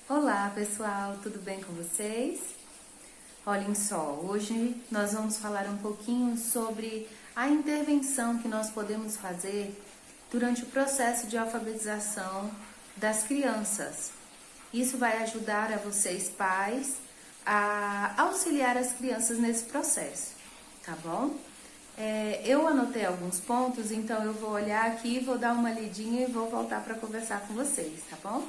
Olá pessoal, tudo bem com vocês? Olhem só, hoje nós vamos falar um pouquinho sobre a intervenção que nós podemos fazer durante o processo de alfabetização das crianças. Isso vai ajudar a vocês pais a auxiliar as crianças nesse processo, tá bom? Eu anotei alguns pontos, então eu vou olhar aqui, vou dar uma lidinha e vou voltar para conversar com vocês, tá bom?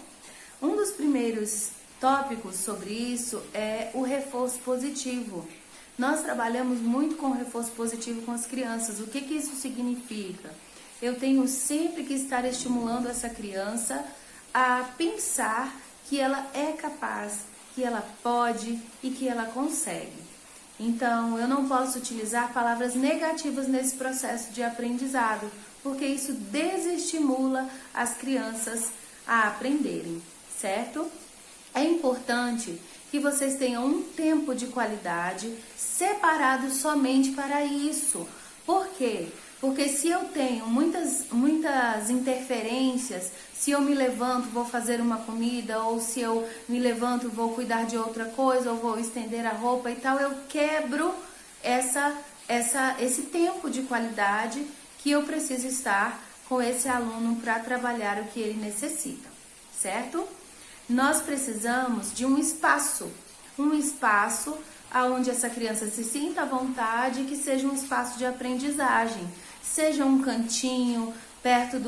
Um dos primeiros tópicos sobre isso é o reforço positivo. Nós trabalhamos muito com o reforço positivo com as crianças. O que isso significa? Eu tenho sempre que estar estimulando essa criança a pensar que ela é capaz, que ela pode e que ela consegue. Então, eu não posso utilizar palavras negativas nesse processo de aprendizado, porque isso desestimula as crianças a aprenderem, certo? É importante que vocês tenham um tempo de qualidade separado somente para isso. Por quê? Porque se eu tenho muitas interferências, se eu me levanto, vou fazer uma comida, ou se eu me levanto, vou cuidar de outra coisa, ou vou estender a roupa e tal, eu quebro esse tempo de qualidade que eu preciso estar com esse aluno para trabalhar o que ele necessita, certo? Nós precisamos de um espaço onde essa criança se sinta à vontade, que seja um espaço de aprendizagem, seja um cantinho perto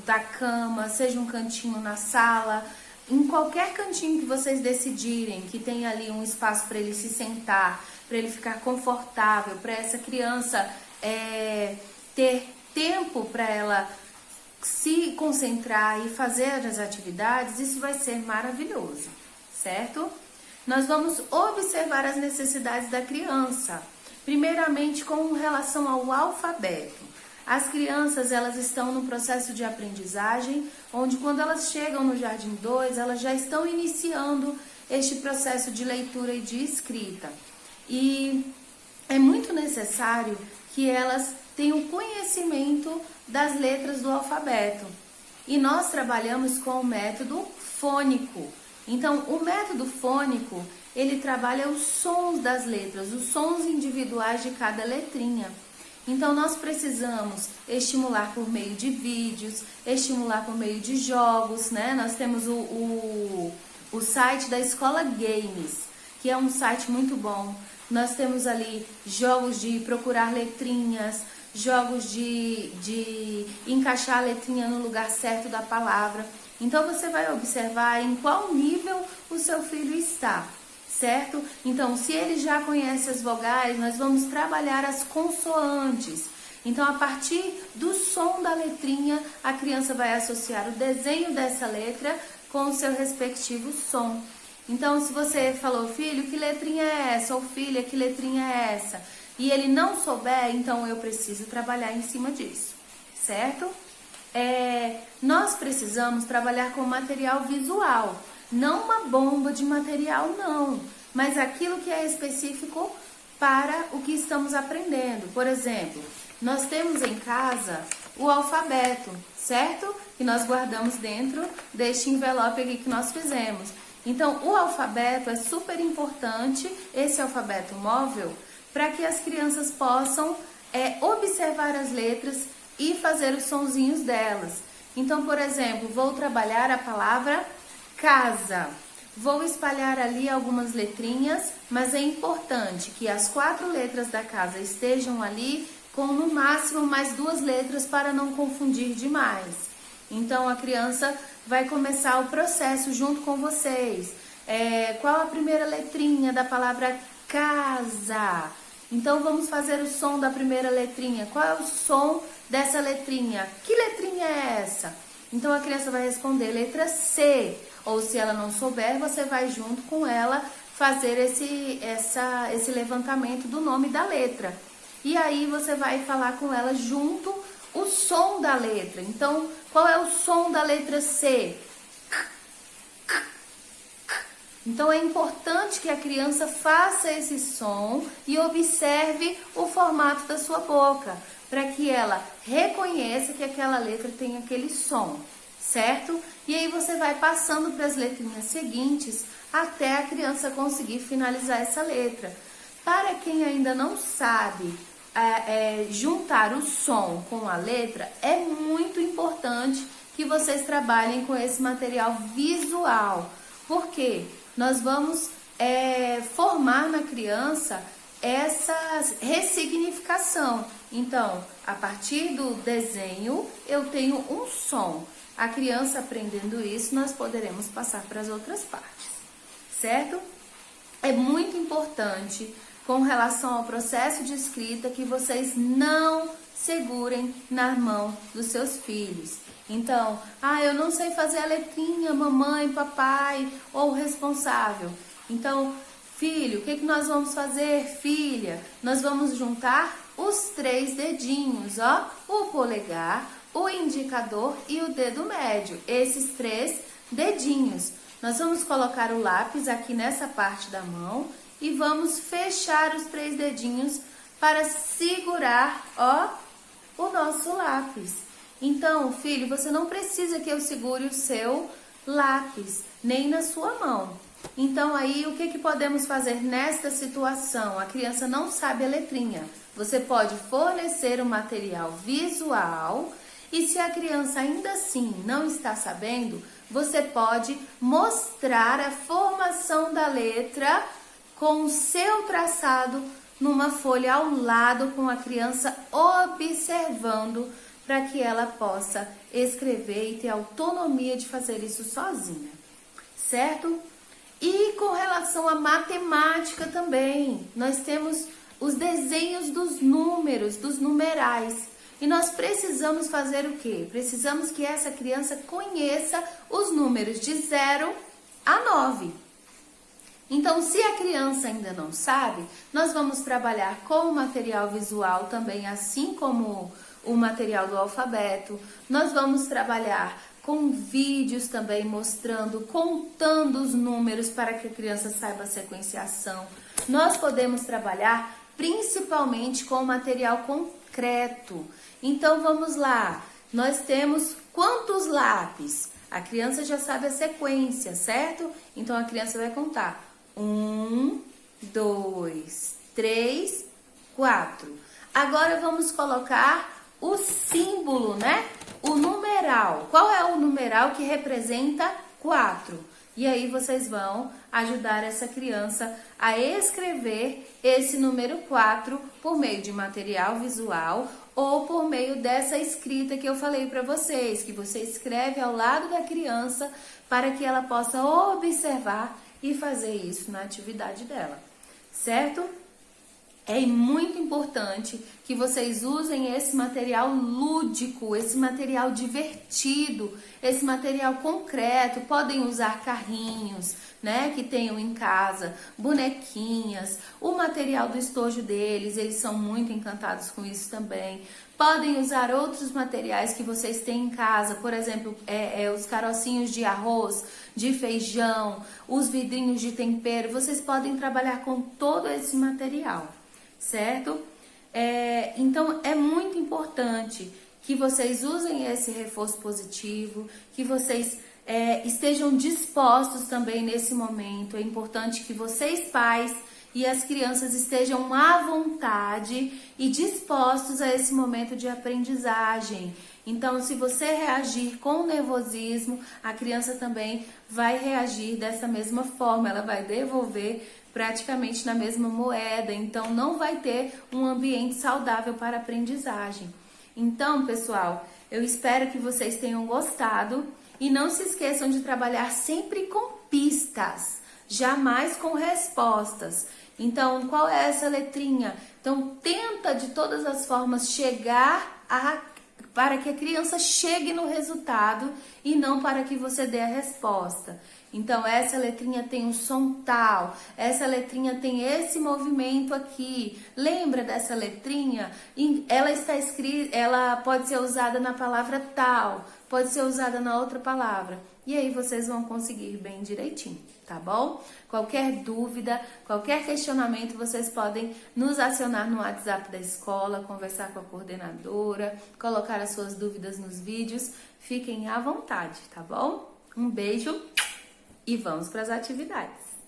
da cama, seja um cantinho na sala, em qualquer cantinho que vocês decidirem, que tenha ali um espaço para ele se sentar, para ele ficar confortável, para essa criança ter tempo para ela se concentrar e fazer as atividades, isso vai ser maravilhoso, certo? Nós vamos observar as necessidades da criança, primeiramente com relação ao alfabeto. As crianças, elas estão no processo de aprendizagem, onde quando elas chegam no Jardim 2, elas já estão iniciando este processo de leitura e de escrita. E é muito necessário que elas tenham conhecimento das letras do alfabeto. E nós trabalhamos com o método fônico. Então, o método fônico, ele trabalha os sons das letras, os sons individuais de cada letrinha. Então, nós precisamos estimular por meio de vídeos, estimular por meio de jogos, né? Nós temos o site da Escola Games, que é um site muito bom. Nós temos ali jogos de procurar letrinhas, jogos de encaixar a letrinha no lugar certo da palavra. Então, você vai observar em qual nível o seu filho está, certo? Então, se ele já conhece as vogais, nós vamos trabalhar as consoantes. Então, a partir do som da letrinha, a criança vai associar o desenho dessa letra com o seu respectivo som. Então, se você falou, filho, que letrinha é essa? Ou filha, que letrinha é essa? E ele não souber, então eu preciso trabalhar em cima disso, certo? Nós precisamos trabalhar com material visual, não uma bomba de material, não, mas aquilo que é específico para o que estamos aprendendo. Por exemplo, nós temos em casa o alfabeto, certo? Que nós guardamos dentro deste envelope aqui que nós fizemos. Então, o alfabeto é super importante, esse alfabeto móvel, para que as crianças possam observar as letras e fazer os sonzinhos delas. Então, por exemplo, vou trabalhar a palavra casa. Vou espalhar ali algumas letrinhas, mas é importante que as 4 letras da casa estejam ali com no máximo mais 2 letras para não confundir demais. Então, a criança vai começar o processo junto com vocês. Qual a primeira letrinha da palavra casa? Então, vamos fazer o som da primeira letrinha. Qual é o som dessa letrinha? Que letrinha é essa? Então, a criança vai responder letra C. Ou se ela não souber, você vai junto com ela fazer esse levantamento do nome da letra. E aí, você vai falar com ela junto o som da letra. Então, qual é o som da letra C? Então, é importante que a criança faça esse som e observe o formato da sua boca, para que ela reconheça que aquela letra tem aquele som, certo? E aí você vai passando para as letrinhas seguintes até a criança conseguir finalizar essa letra. Para quem ainda não sabe juntar o som com a letra, é muito importante que vocês trabalhem com esse material visual, porque nós vamos formar na criança essa ressignificação. Então, a partir do desenho, eu tenho um som. A criança aprendendo isso, nós poderemos passar para as outras partes, certo? É muito importante, com relação ao processo de escrita, que vocês não segurem na mão dos seus filhos. Então, eu não sei fazer a letrinha, mamãe, papai ou o responsável. Então, filho, o que nós vamos fazer, filha? Nós vamos juntar os 3 dedinhos, ó, o polegar, o indicador e o dedo médio, esses 3 dedinhos. Nós vamos colocar o lápis aqui nessa parte da mão e vamos fechar os 3 dedinhos para segurar, ó, o nosso lápis. Então, filho, você não precisa que eu segure o seu lápis, nem na sua mão. Então, aí, o que podemos fazer nesta situação? A criança não sabe a letrinha. Você pode fornecer um material visual e se a criança ainda assim não está sabendo, você pode mostrar a formação da letra com o seu traçado numa folha ao lado, com a criança observando, para que ela possa escrever e ter autonomia de fazer isso sozinha, certo? E com relação à matemática também, nós temos os desenhos dos números, dos numerais. E nós precisamos fazer o quê? Precisamos que essa criança conheça os números de 0 a 9. Então, se a criança ainda não sabe, nós vamos trabalhar com o material visual também, assim como o material do alfabeto. Nós vamos trabalhar com vídeos também mostrando, contando os números para que a criança saiba a sequenciação. Nós podemos trabalhar principalmente com material concreto. Então, vamos lá. Nós temos quantos lápis? A criança já sabe a sequência, certo? Então, a criança vai contar. 1, 2, 3, 4. Agora, vamos colocar o símbolo, né? O numeral. Qual é o numeral que representa 4? E aí vocês vão ajudar essa criança a escrever esse número 4 por meio de material visual ou por meio dessa escrita que eu falei para vocês, que você escreve ao lado da criança para que ela possa observar e fazer isso na atividade dela, certo? É muito importante que vocês usem esse material lúdico, esse material divertido, esse material concreto. Podem usar carrinhos, né, que tenham em casa, bonequinhas, o material do estojo deles, eles são muito encantados com isso também. Podem usar outros materiais que vocês têm em casa, por exemplo, os carocinhos de arroz, de feijão, os vidrinhos de tempero. Vocês podem trabalhar com todo esse material, certo? Então, é muito importante que vocês usem esse reforço positivo, que vocês estejam dispostos também nesse momento. É importante que vocês, pais, e as crianças estejam à vontade e dispostos a esse momento de aprendizagem. Então, se você reagir com nervosismo, a criança também vai reagir dessa mesma forma, ela vai devolver praticamente na mesma moeda, então não vai ter um ambiente saudável para a aprendizagem. Então, pessoal, eu espero que vocês tenham gostado e não se esqueçam de trabalhar sempre com pistas, jamais com respostas. Então, qual é essa letrinha? Então, tenta de todas as formas chegar para que a criança chegue no resultado e não para que você dê a resposta. Então, essa letrinha tem um som tal, essa letrinha tem esse movimento aqui. Lembra dessa letrinha? Ela está escrita, ela pode ser usada na palavra tal, pode ser usada na outra palavra. E aí vocês vão conseguir bem direitinho, tá bom? Qualquer dúvida, qualquer questionamento, vocês podem nos acionar no WhatsApp da escola, conversar com a coordenadora, colocar as suas dúvidas nos vídeos. Fiquem à vontade, tá bom? Um beijo e vamos para as atividades.